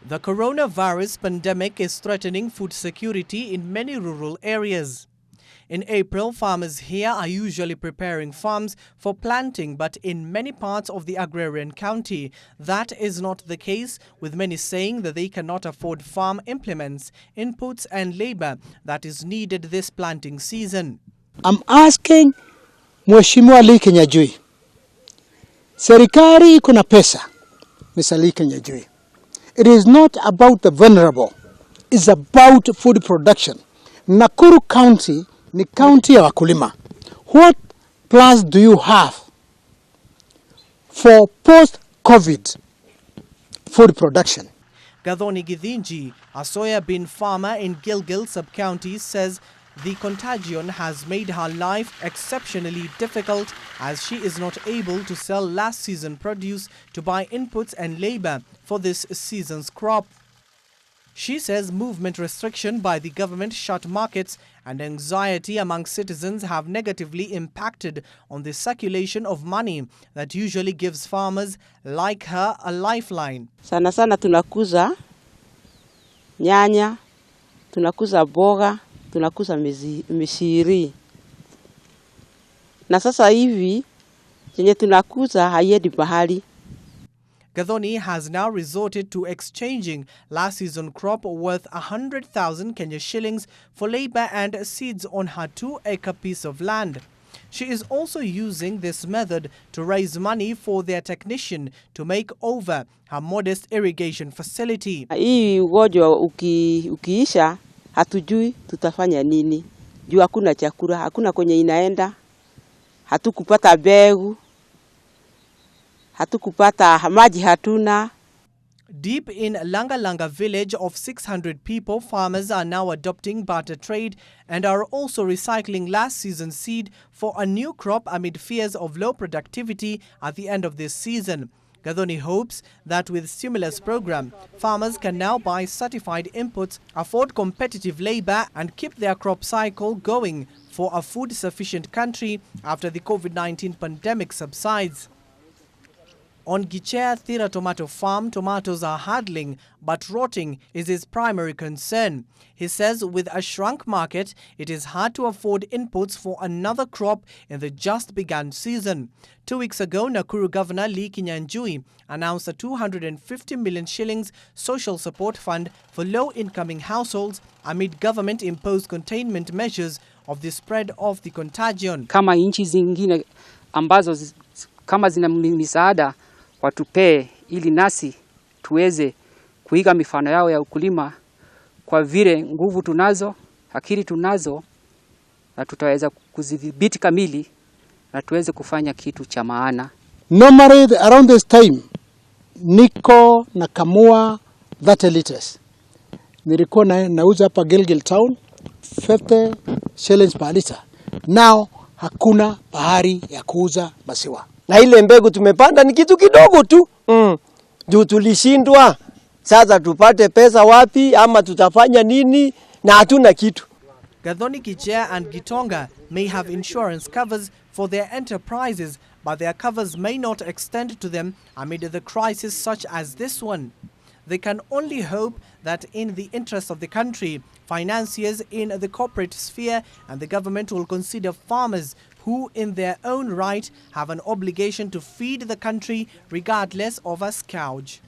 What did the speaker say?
The coronavirus pandemic is threatening food security in many rural areas. In April, farmers here are usually preparing farms for planting, but in many parts of the agrarian county, that is not the case, with many saying that they cannot afford farm implements, inputs and labor that is needed this planting season. I'm asking Mheshimiwa Lee Kenyajui, serikali iko na pesa, Mr. Lee Kenyajui. It is not about the vulnerable, it's about food production. Nakuru County ni county ya wakulima. What plans do you have for post-COVID food production? Gathoni Githinji, a soya bean farmer in Gilgil sub-county, says the contagion has made her life exceptionally difficult as she is not able to sell last season produce to buy inputs and labor for this season's crop. She says movement restriction by the government shut markets and anxiety among citizens have negatively impacted on the circulation of money that usually gives farmers like her a lifeline. Sana sana tunakuza nyanya, tunakuza boga, tunakuza mishiri. Na sasa hivi yenye tunakuza haiendi bahali. Gathoni has now resorted to exchanging last season crop worth 100,000 Kenya shillings for labor and seeds on her 2-acre piece of land. She is also using this method to raise money for their technician to make over her modest irrigation facility. Hii ugonjwa ukiisha hatujui tutafanya nini. Juu hakuna chakula, hakuna kwenye inaenda. Hatukupata mbegu. Hatukupata maji hatuna. Deep in Langa village of 600 people, farmers are now adopting barter trade and are also recycling last season's seed for a new crop amid fears of low productivity at the end of this season. Gathoni hopes that with stimulus program, farmers can now buy certified inputs, afford competitive labor and keep their crop cycle going for a food-sufficient country after the COVID-19 pandemic subsides. On Gichea Thira tomato farm, tomatoes are handling, but rotting is his primary concern. He says with a shrunk market, it is hard to afford inputs for another crop in the just begun season. 2 weeks ago, Nakuru Governor Lee Kenyajui announced a 250 million shillings social support fund for low-incoming households amid government-imposed containment measures of the spread of the contagion. Kama nchi zingine ambazo kama zina misaada watupee ili nasi tuweze kuiga mifano yao ya ukulima, kwa vile nguvu tunazo, akili tunazo, na tutaweza kuzidhibiti kamili na tuweze kufanya kitu cha maana. Normally around this time niko nakamua 30 liters. Nilikuwa nauza hapa Gilgil town 50 shillings per liter. Now hakuna bahari ya kuuza maziwa. Na ile mbegu tumepanda ni kitu kidogo tu. Juu tulishindwa. Sasa tupate pesa wapi ama tutafanya nini na hatuna kitu. Gathoni, Gichea and Gitonga may have insurance covers for their enterprises, but their covers may not extend to them amid the crisis such as this one. They can only hope that in the interest of the country, financiers in the corporate sphere and the government will consider farmers who in their own right have an obligation to feed the country regardless of a scourge.